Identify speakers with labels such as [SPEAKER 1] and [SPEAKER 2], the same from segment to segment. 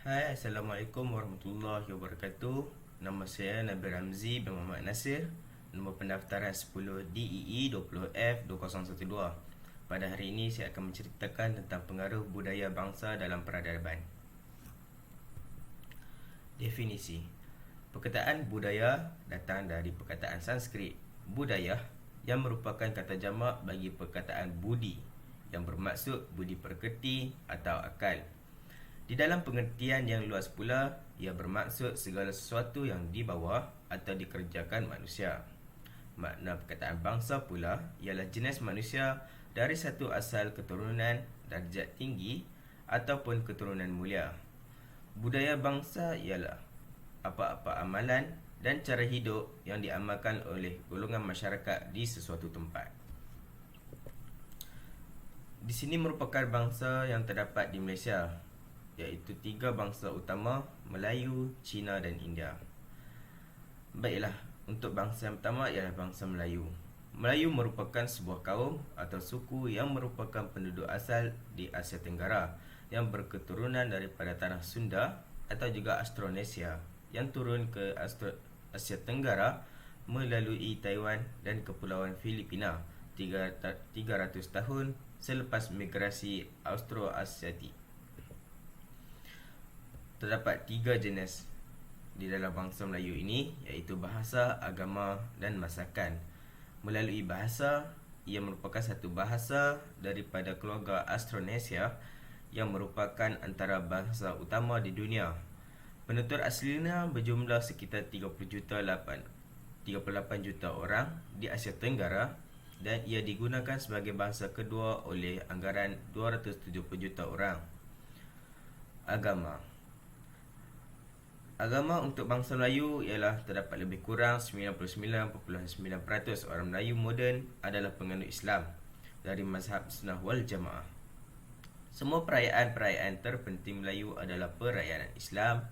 [SPEAKER 1] Hai, Assalamualaikum warahmatullahi wabarakatuh. Nama saya Nabil Ramzi bin Muhammad Nasir. Nombor pendaftaran 10 DEE 20F 2012. Pada hari ini saya akan menceritakan tentang pengaruh budaya bangsa dalam peradaban. Definisi. Perkataan budaya datang dari perkataan Sanskrit budaya yang merupakan kata jamak bagi perkataan budi yang bermaksud budi pekerti atau akal. Di dalam pengertian yang luas pula, ia bermaksud segala sesuatu yang dibawa atau dikerjakan manusia. Makna perkataan bangsa pula ialah jenis manusia dari satu asal keturunan darjat tinggi ataupun keturunan mulia. Budaya bangsa ialah apa-apa amalan dan cara hidup yang diamalkan oleh golongan masyarakat di sesuatu tempat. Di sini merupakan bangsa yang terdapat di Malaysia, iaitu 3 bangsa utama, Melayu, Cina dan India. Baiklah, untuk bangsa yang pertama ialah bangsa Melayu. Melayu merupakan sebuah kaum atau suku yang merupakan penduduk asal di Asia Tenggara yang berketurunan daripada tanah Sunda atau juga Austronesia yang turun ke Asia Tenggara melalui Taiwan dan Kepulauan Filipina 300 tahun selepas migrasi Austroasiatik. Terdapat 3 jenis di dalam bangsa Melayu ini, iaitu bahasa, agama dan masakan. Melalui bahasa, ia merupakan satu bahasa daripada keluarga Austronesia yang merupakan antara bahasa utama di dunia. Penutur aslinya berjumlah sekitar 38 juta orang di Asia Tenggara dan ia digunakan sebagai bahasa kedua oleh anggaran 270 juta orang. Agama untuk bangsa Melayu ialah terdapat lebih kurang 99.9% orang Melayu moden adalah penganut Islam dari mazhab Sunnah wal Jamaah. Semua perayaan-perayaan terpenting Melayu adalah perayaan Islam,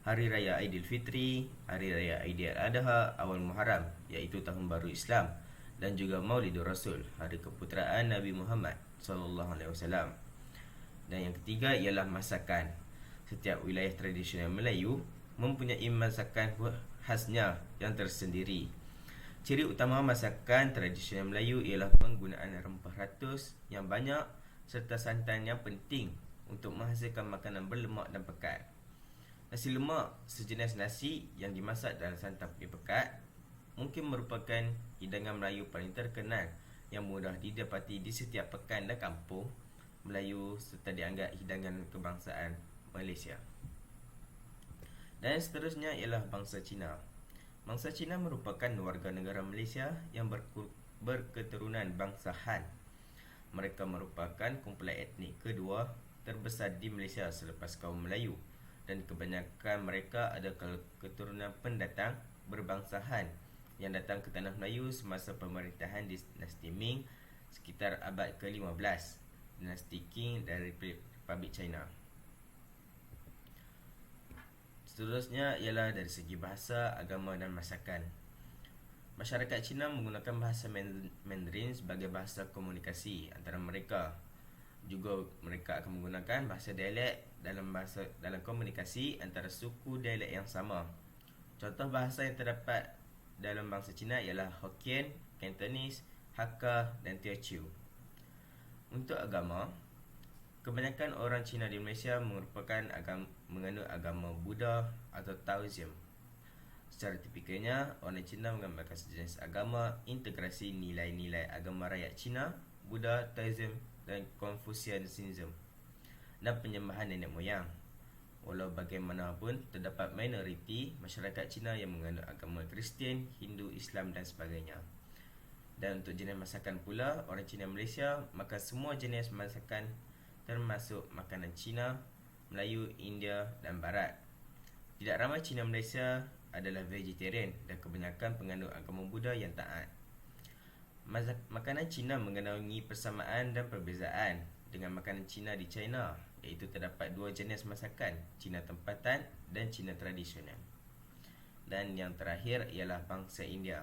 [SPEAKER 1] Hari Raya Aidilfitri, Hari Raya Aidiladha, Awal Muharram iaitu Tahun Baru Islam dan juga Maulidur Rasul, Hari Keputeraan Nabi Muhammad SAW. Dan yang ketiga ialah masakan. Setiap wilayah tradisional Melayu mempunyai masakan khasnya yang tersendiri. Ciri utama masakan tradisional Melayu ialah penggunaan rempah ratus yang banyak serta santan yang penting untuk menghasilkan makanan berlemak dan pekat. Nasi lemak, sejenis nasi yang dimasak dalam santan pekat, mungkin merupakan hidangan Melayu paling terkenal yang mudah didapati di setiap pekan dan kampung Melayu serta dianggap hidangan kebangsaan Malaysia. Dan seterusnya ialah bangsa Cina. Bangsa Cina merupakan warga negara Malaysia yang berketurunan bangsa Han. Mereka merupakan kumpulan etnik kedua terbesar di Malaysia selepas kaum Melayu dan kebanyakan mereka adalah keturunan pendatang berbangsa Han yang datang ke tanah Melayu semasa pemerintahan dinasti Ming sekitar abad ke-15, dinasti Qing dari Republik China. Seterusnya ialah dari segi bahasa, agama dan masakan. Masyarakat Cina menggunakan bahasa Mandarin sebagai bahasa komunikasi antara mereka. Juga mereka akan menggunakan bahasa dialek dalam komunikasi antara suku dialek yang sama. Contoh bahasa yang terdapat dalam bangsa Cina ialah Hokkien, Cantonese, Hakka dan Teochew. Untuk agama, kebanyakan orang Cina di Malaysia merupakan menganut agama Buddha atau Taoism. Secara tipikalnya, orang Cina mengamalkan sejenis agama integrasi nilai-nilai agama rakyat Cina, Buddha, Taoism dan Confucianism dan penyembahan nenek moyang. Walau bagaimanapun, terdapat minoriti masyarakat Cina yang menganut agama Kristian, Hindu, Islam dan sebagainya. Dan untuk jenis masakan pula, orang Cina Malaysia makan semua jenis masakan termasuk makanan Cina, Melayu, India dan Barat. Tidak ramai Cina Malaysia adalah vegetarian dan kebanyakan penganut agama Buddha yang taat. Makanan Cina mengandungi persamaan dan perbezaan dengan makanan Cina di China, iaitu terdapat 2 jenis masakan, Cina tempatan dan Cina tradisional. Dan yang terakhir ialah bangsa India.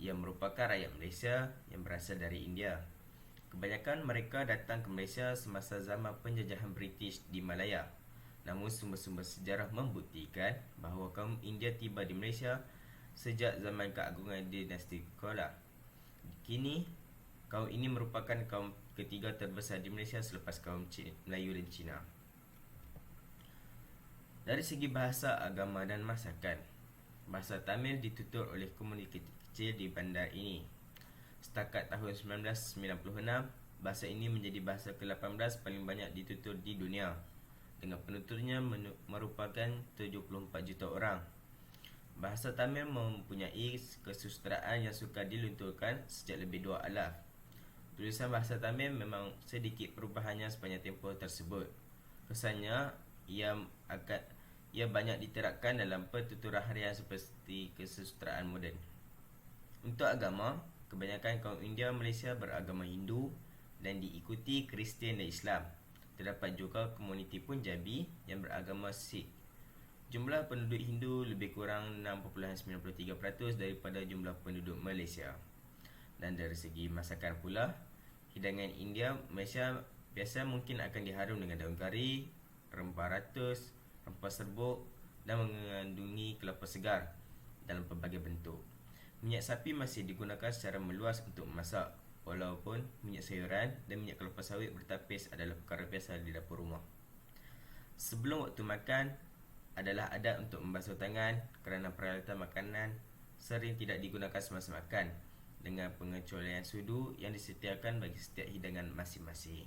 [SPEAKER 1] Ia merupakan rakyat Malaysia yang berasal dari India. Kebanyakan mereka datang ke Malaysia semasa zaman penjajahan British di Malaya. Namun sumber-sumber sejarah membuktikan bahawa kaum India tiba di Malaysia sejak zaman keagungan dinasti Chola. Kini, kaum ini merupakan kaum ketiga terbesar di Malaysia selepas kaum Melayu dan Cina. Dari segi bahasa, agama dan masakan, bahasa Tamil ditutur oleh komuniti kecil di bandar ini. Setakat tahun 1996, bahasa ini menjadi bahasa ke-18 paling banyak ditutur di dunia, dengan penuturnya merupakan 74 juta orang. Bahasa Tamil mempunyai kesusastraan yang sukar dilunturkan sejak lebih 2 alaf. Tulisan bahasa Tamil memang sedikit perubahannya sepanjang tempoh tersebut. Kesannya, ia banyak diterapkan dalam pertuturan harian seperti kesusastraan moden. Untuk agama, kebanyakan kaum India Malaysia beragama Hindu dan diikuti Kristian dan Islam. Terdapat juga komuniti Punjabi yang beragama Sikh. Jumlah penduduk Hindu lebih kurang 6.93% daripada jumlah penduduk Malaysia. Dan dari segi masakan pula, hidangan India Malaysia biasa mungkin akan diharum dengan daun kari, rempah ratus, rempah serbuk dan mengandungi kelapa segar dalam pelbagai bentuk. Minyak sapi masih digunakan secara meluas untuk memasak, walaupun minyak sayuran dan minyak kelapa sawit bertapis adalah perkara biasa di dapur rumah. Sebelum waktu makan adalah adat untuk membasuh tangan kerana peralatan makanan sering tidak digunakan semasa makan, dengan pengecualian sudu yang disediakan bagi setiap hidangan masing-masing.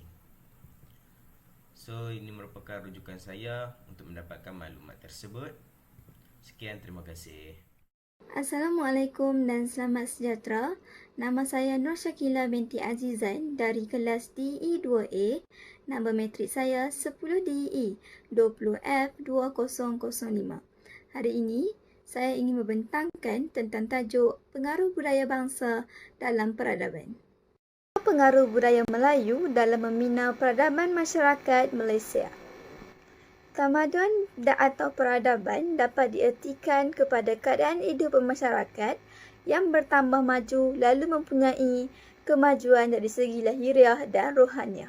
[SPEAKER 1] So, ini merupakan rujukan saya untuk mendapatkan maklumat tersebut. Sekian, terima kasih.
[SPEAKER 2] Assalamualaikum dan selamat sejahtera. Nama saya Nur Syakila binti Azizan dari kelas DE2A. Nombor matrik saya 10DE 20F2005. Hari ini, saya ingin membentangkan tentang tajuk pengaruh budaya bangsa dalam peradaban. Pengaruh budaya Melayu dalam membina peradaban masyarakat Malaysia. Tamadun atau peradaban dapat diertikan kepada keadaan hidup masyarakat yang bertambah maju lalu mempunyai kemajuan dari segi lahiriah dan rohaniah.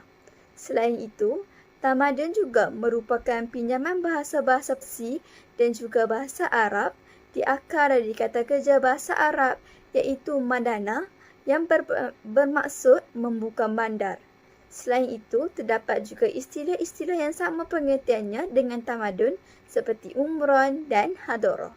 [SPEAKER 2] Selain itu, tamadun juga merupakan pinjaman bahasa-bahasa Parsi dan juga bahasa Arab di akar dari kata kerja bahasa Arab iaitu madana yang bermaksud membuka bandar. Selain itu, terdapat juga istilah-istilah yang sama pengertiannya dengan tamadun seperti umron dan hadorah.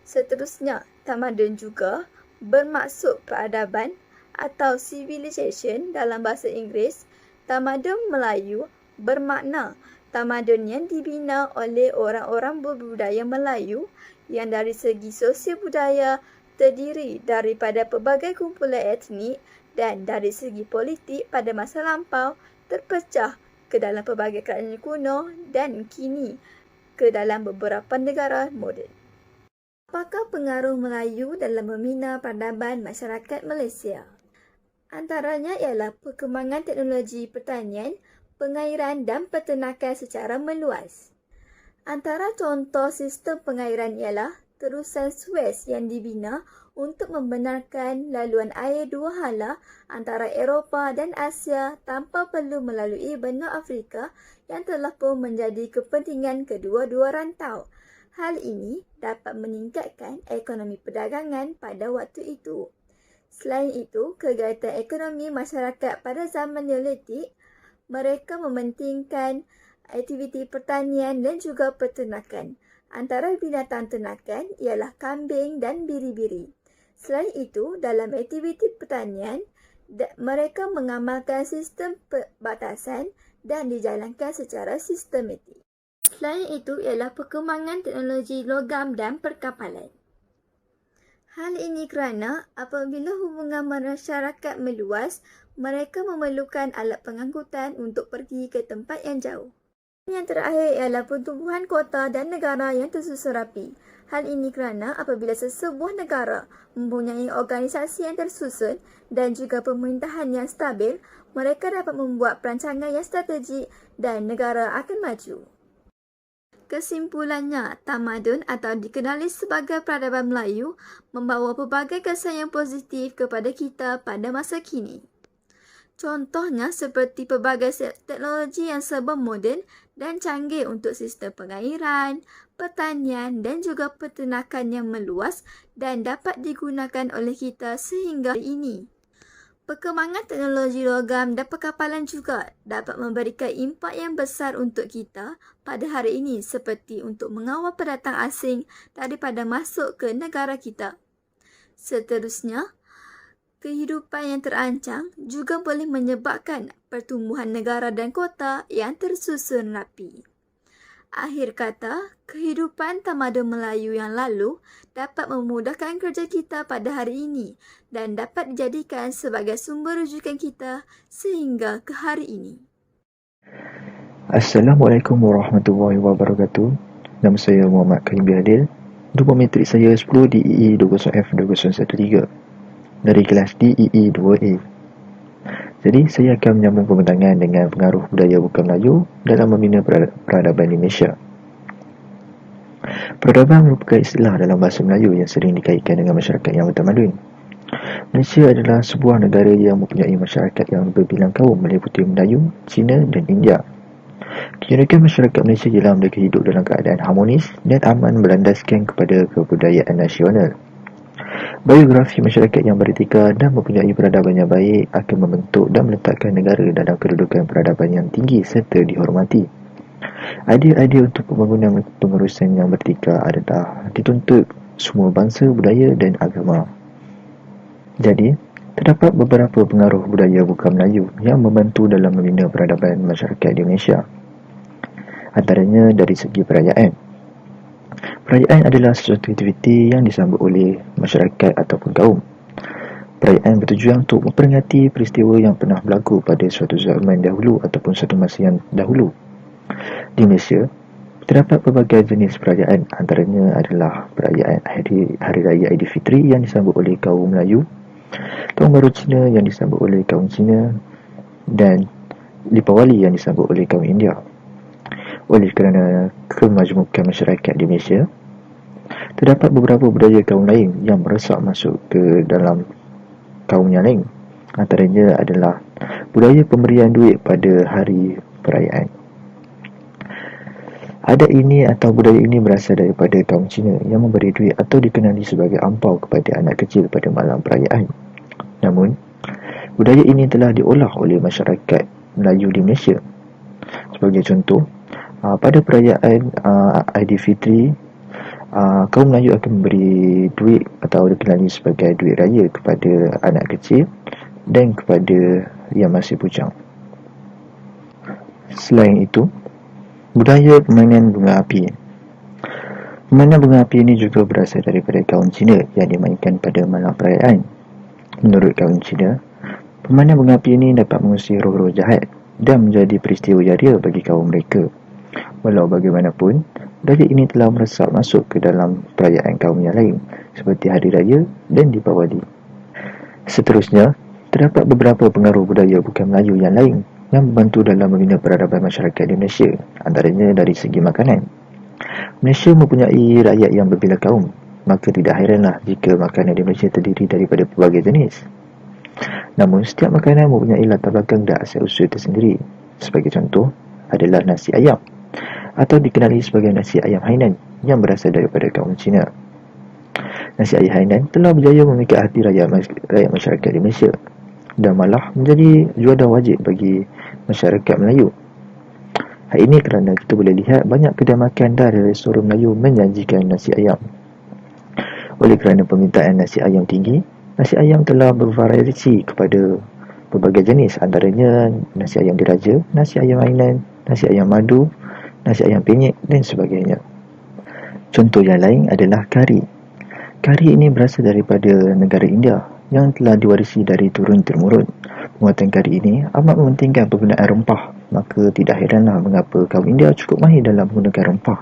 [SPEAKER 2] Seterusnya, tamadun juga bermaksud peradaban atau civilization dalam bahasa Inggeris. Tamadun Melayu bermakna tamadun yang dibina oleh orang-orang berbudaya Melayu yang dari segi sosial budaya terdiri daripada pelbagai kumpulan etnik dan dari segi politik pada masa lampau terpecah ke dalam pelbagai kerajaan kuno dan kini ke dalam beberapa negara moden. Apakah pengaruh Melayu dalam membina peradaban masyarakat Malaysia? Antaranya ialah perkembangan teknologi pertanian, pengairan dan peternakan secara meluas. Antara contoh sistem pengairan ialah terusan Suez yang dibina untuk membenarkan laluan air dua hala antara Eropah dan Asia tanpa perlu melalui benua Afrika yang telah pun menjadi kepentingan kedua-dua rantau. Hal ini dapat meningkatkan ekonomi perdagangan pada waktu itu. Selain itu, kegiatan ekonomi masyarakat pada zaman Neolitik, mereka mementingkan aktiviti pertanian dan juga peternakan. Antara binatang ternakan ialah kambing dan biri-biri. Selain itu, dalam aktiviti pertanian, mereka mengamalkan sistem pembatasan dan dijalankan secara sistematik. Selain itu ialah perkembangan teknologi logam dan perkapalan. Hal ini kerana apabila hubungan masyarakat meluas, mereka memerlukan alat pengangkutan untuk pergi ke tempat yang jauh. Yang terakhir ialah pertumbuhan kota dan negara yang tersusun rapi. Hal ini kerana apabila sesebuah negara mempunyai organisasi yang tersusun dan juga pemerintahan yang stabil, mereka dapat membuat perancangan yang strategik dan negara akan maju. Kesimpulannya, tamadun atau dikenali sebagai peradaban Melayu membawa pelbagai kesan yang positif kepada kita pada masa kini. Contohnya seperti pelbagai teknologi yang serba moden dan canggih untuk sistem pengairan, pertanian dan juga peternakan yang meluas dan dapat digunakan oleh kita sehingga hari ini. Perkembangan teknologi logam dan perkapalan juga dapat memberikan impak yang besar untuk kita pada hari ini seperti untuk mengawal pendatang asing daripada masuk ke negara kita. Seterusnya, kehidupan yang terancang juga boleh menyebabkan pertumbuhan negara dan kota yang tersusun rapi. Akhir kata, kehidupan tamadun Melayu yang lalu dapat memudahkan kerja kita pada hari ini dan dapat dijadikan sebagai sumber rujukan kita sehingga ke hari ini.
[SPEAKER 3] Assalamualaikum warahmatullahi wabarakatuh. Nama saya Muhammad Karim Bihadil. Nombor metrik saya 10 DEE 20F2013 dari kelas DEE 2A. Jadi, saya akan menyambung pembentangan dengan pengaruh budaya bukan Melayu dalam membina peradaban Indonesia. Peradaban merupakan istilah dalam bahasa Melayu yang sering dikaitkan dengan masyarakat yang bertamadun. Malaysia adalah sebuah negara yang mempunyai masyarakat yang berbilang kaum meliputi Melayu, Cina dan India. Keunikan masyarakat Malaysia ialah mereka hidup dalam keadaan harmonis dan aman berlandaskan kepada kebudayaan nasional. Biografi masyarakat yang beretika dan mempunyai peradaban yang baik akan membentuk dan meletakkan negara dalam kedudukan peradaban yang tinggi serta dihormati. Idea-idea untuk pembangunan pengurusan yang beretika adalah dituntut semua bangsa, budaya dan agama. Jadi, terdapat beberapa pengaruh budaya bukan Melayu yang membantu dalam membina peradaban masyarakat di Malaysia. Antaranya dari segi perayaan. Perayaan adalah sesuatu aktiviti yang disambut oleh masyarakat ataupun kaum. Perayaan bertujuan untuk memperingati peristiwa yang pernah berlaku pada suatu zaman dahulu ataupun suatu masa yang dahulu. Di Malaysia, terdapat pelbagai jenis perayaan. Antaranya adalah perayaan Hari Raya Aidilfitri yang disambut oleh kaum Melayu, Tahun Baru Cina yang disambut oleh kaum Cina dan Deepawali yang disambut oleh kaum India. Oleh kerana kemajmukan masyarakat di Malaysia, terdapat beberapa budaya kaum lain yang meresap masuk ke dalam kaum yang lain. Antaranya adalah budaya pemberian duit pada hari perayaan. Adat ini atau budaya ini berasal daripada kaum Cina yang memberi duit atau dikenali sebagai ampau kepada anak kecil pada malam perayaan. Namun, budaya ini telah diolah oleh masyarakat Melayu di Malaysia. Sebagai contoh, pada perayaan Aidilfitri, kaum Melayu akan memberi duit atau dikenali sebagai duit raya kepada anak kecil dan kepada yang masih bujang. Selain itu, budaya permainan bunga api. Permainan bunga api ini juga berasal daripada kaum Cina yang dimainkan pada malam perayaan. Menurut kaum Cina, permainan bunga api ini dapat mengusir roh-roh jahat dan menjadi peristiwa jaria bagi kaum mereka. Walau bagaimanapun, budaya ini telah meresap masuk ke dalam perayaan kaum yang lain seperti Hari Raya dan Deepawali. Seterusnya, terdapat beberapa pengaruh budaya bukan Melayu yang lain yang membantu dalam membina peradaban masyarakat di Malaysia. Antaranya dari segi makanan. Malaysia mempunyai rakyat yang berbilang kaum, maka tidak heranlah jika makanan di Malaysia terdiri daripada pelbagai jenis. Namun, setiap makanan mempunyai latar belakang dan asal-usul tersendiri. Sebagai contoh adalah nasi ayam, atau dikenali sebagai nasi ayam Hainan yang berasal daripada kaum Cina. Nasi ayam Hainan telah berjaya memikat hati rakyat masyarakat di Malaysia dan malah menjadi juadah wajib bagi masyarakat Melayu. Hal ini kerana kita boleh lihat banyak kedai makan dan restoran Melayu menyajikan nasi ayam. Oleh kerana permintaan nasi ayam tinggi, nasi ayam telah bervariasi kepada berbagai jenis, antaranya nasi ayam diraja, nasi ayam Hainan, nasi ayam madu, nasi ayam penyet dan sebagainya. Contoh yang lain adalah kari. Kari ini berasal daripada negara India yang telah diwarisi dari turun-temurun. Pembuatan kari ini amat mementingkan penggunaan rempah, maka tidak heranlah mengapa kaum India cukup mahir dalam menggunakan rempah.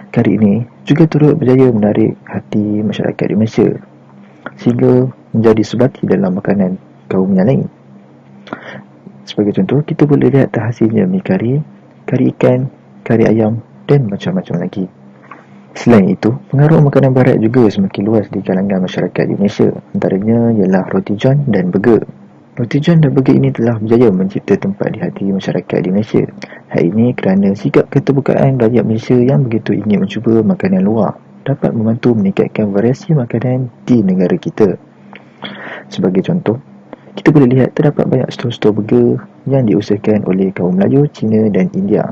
[SPEAKER 3] Kari ini juga turut berjaya menarik hati masyarakat di Malaysia sehingga menjadi sebati dalam makanan kaum yang lain. Sebagai contoh, kita boleh lihat terhasilnya mi kari, kari ikan, kari ayam dan macam-macam lagi. Selain itu, pengaruh makanan barat juga semakin luas di kalangan masyarakat di Malaysia. Antaranya ialah roti john dan burger. Dr. John dan Birgit ini telah berjaya mencipta tempat di hati masyarakat di Malaysia. Hal ini kerana sikap keterbukaan rakyat Malaysia yang begitu ingin mencuba makanan luar dapat membantu meningkatkan variasi makanan di negara kita. Sebagai contoh, kita boleh lihat terdapat banyak stor-stor burger yang diusahakan oleh kaum Melayu, Cina dan India.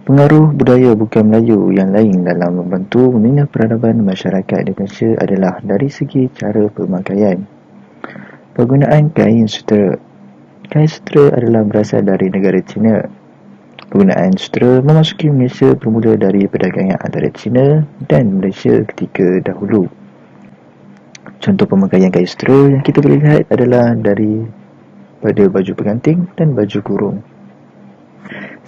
[SPEAKER 3] Pengaruh budaya bukan Melayu yang lain dalam membantu membina peradaban masyarakat di Malaysia adalah dari segi cara pemakaian. Penggunaan kain sutera. Kain sutera adalah berasal dari negara China. Penggunaan sutera memasuki Malaysia bermula dari perdagangan antara China dan Malaysia ketika dahulu. Contoh pemakaian kain sutera yang kita boleh lihat adalah daripada baju pengantin dan baju kurung.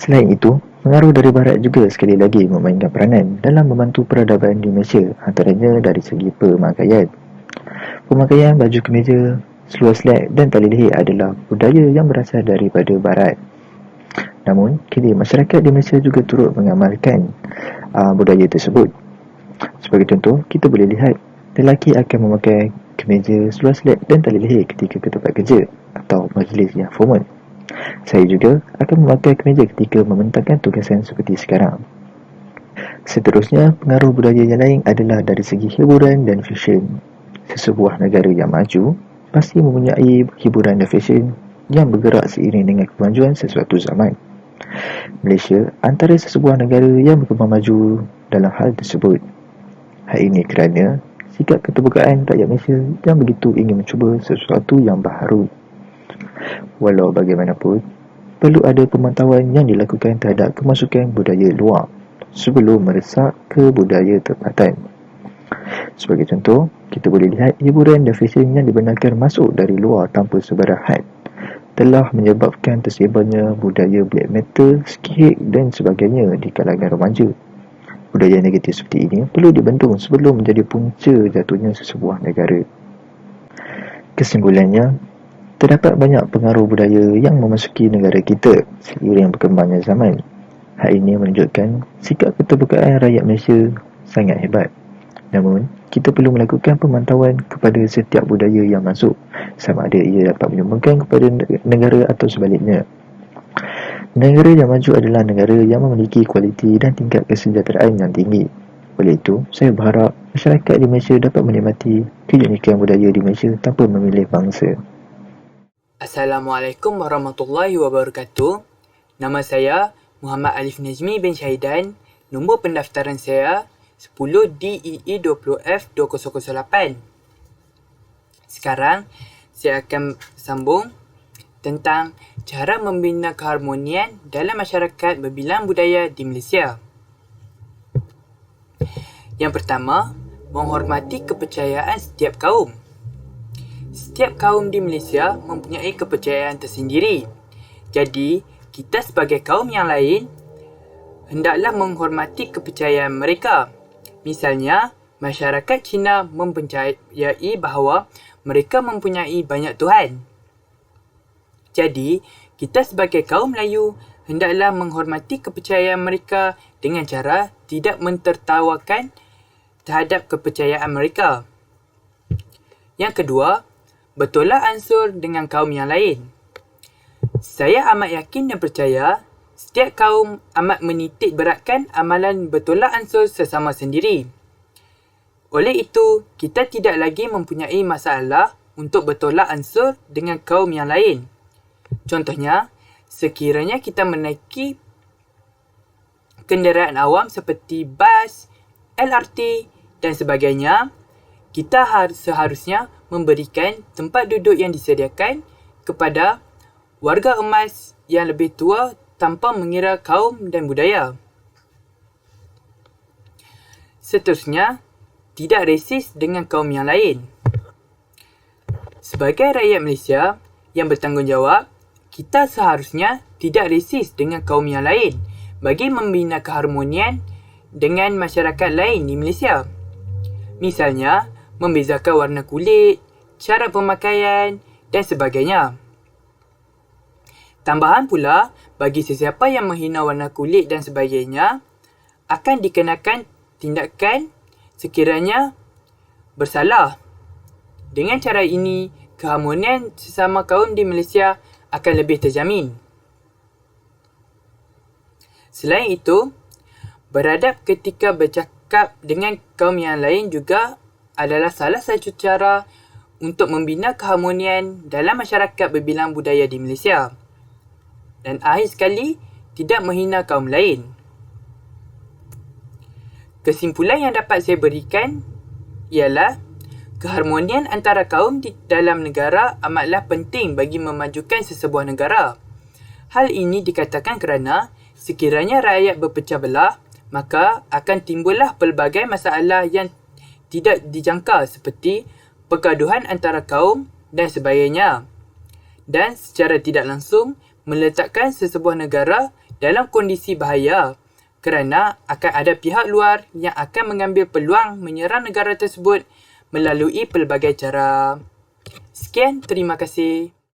[SPEAKER 3] Selain itu, pengaruh dari barat juga sekali lagi memainkan peranan dalam membantu peradaban di Malaysia, antaranya dari segi pemakaian. Pemakaian baju kemeja, seluar slack dan tali leher adalah budaya yang berasal daripada barat. Namun, kini masyarakat di Malaysia juga turut mengamalkan budaya tersebut. Sebagai contoh, kita boleh lihat lelaki akan memakai kemeja, seluar slack dan tali leher ketika ke tempat kerja atau majlis yang formal. Saya juga akan memakai kemeja ketika membentangkan tugasan seperti sekarang. Seterusnya, pengaruh budaya yang lain adalah dari segi hiburan dan fashion. Sesebuah negara yang maju pasti mempunyai hiburan dan fashion yang bergerak seiring dengan kemajuan sesuatu zaman. Malaysia antara sesebuah negara yang berkembang maju dalam hal tersebut. Hal ini kerana sikap keterbukaan rakyat Malaysia yang begitu ingin mencuba sesuatu yang baharu. Walau bagaimanapun, perlu ada pemantauan yang dilakukan terhadap kemasukan budaya luar sebelum meresak ke budaya tempatan. Sebagai contoh, kita boleh lihat hiburan dan fashion yang dibenarkan masuk dari luar tanpa sebarang had telah menyebabkan tersebarnya budaya black metal, skate dan sebagainya di kalangan remaja. Budaya negatif seperti ini perlu dibendung sebelum menjadi punca jatuhnya sesebuah negara. Kesimpulannya, terdapat banyak pengaruh budaya yang memasuki negara kita seiring berkembangnya zaman. Hal ini menunjukkan sikap keterbukaan rakyat Malaysia sangat hebat. Namun, kita perlu melakukan pemantauan kepada setiap budaya yang masuk, sama ada ia dapat menyumbangkan kepada negara atau sebaliknya. Negara yang maju adalah negara yang memiliki kualiti dan tingkat kesejahteraan yang tinggi. Oleh itu, saya berharap masyarakat di Malaysia dapat menikmati keunikan budaya di Malaysia tanpa memilih bangsa.
[SPEAKER 4] Assalamualaikum warahmatullahi wabarakatuh. Nama saya Muhammad Alif Najmi bin Syahidan. Nombor pendaftaran saya 10 DEE20F2008. Sekarang saya akan sambung tentang cara membina keharmonian dalam masyarakat berbilang budaya di Malaysia. Yang pertama, menghormati kepercayaan setiap kaum. Setiap kaum di Malaysia mempunyai kepercayaan tersendiri. Jadi, kita sebagai kaum yang lain hendaklah menghormati kepercayaan mereka. Misalnya, masyarakat Cina mempercayai bahawa mereka mempunyai banyak Tuhan. Jadi, kita sebagai kaum Melayu hendaklah menghormati kepercayaan mereka dengan cara tidak mentertawakan terhadap kepercayaan mereka. Yang kedua, bertolak ansur dengan kaum yang lain. Saya amat yakin dan percaya setiap kaum amat menitik beratkan amalan bertolak ansur sesama sendiri. Oleh itu, kita tidak lagi mempunyai masalah untuk bertolak ansur dengan kaum yang lain. Contohnya, sekiranya kita menaiki kenderaan awam seperti bas, LRT dan sebagainya, kita seharusnya memberikan tempat duduk yang disediakan kepada warga emas yang lebih tua tanpa mengira kaum dan budaya. Seterusnya, tidak resis dengan kaum yang lain. Sebagai rakyat Malaysia yang bertanggungjawab, kita seharusnya tidak resis dengan kaum yang lain bagi membina keharmonian dengan masyarakat lain di Malaysia. Misalnya, membezakan warna kulit, cara pemakaian dan sebagainya. Tambahan pula, bagi sesiapa yang menghina warna kulit dan sebagainya, akan dikenakan tindakan sekiranya bersalah. Dengan cara ini, keharmonian sesama kaum di Malaysia akan lebih terjamin. Selain itu, beradab ketika bercakap dengan kaum yang lain juga adalah salah satu cara untuk membina keharmonian dalam masyarakat berbilang budaya di Malaysia. Dan akhir sekali, tidak menghina kaum lain. Kesimpulan yang dapat saya berikan ialah keharmonian antara kaum di dalam negara amatlah penting bagi memajukan sesebuah negara. Hal ini dikatakan kerana sekiranya rakyat berpecah belah, maka akan timbullah pelbagai masalah yang tidak dijangka seperti pergaduhan antara kaum dan sebagainya. Dan secara tidak langsung meletakkan sesebuah negara dalam kondisi bahaya kerana akan ada pihak luar yang akan mengambil peluang menyerang negara tersebut melalui pelbagai cara. Sekian, terima kasih.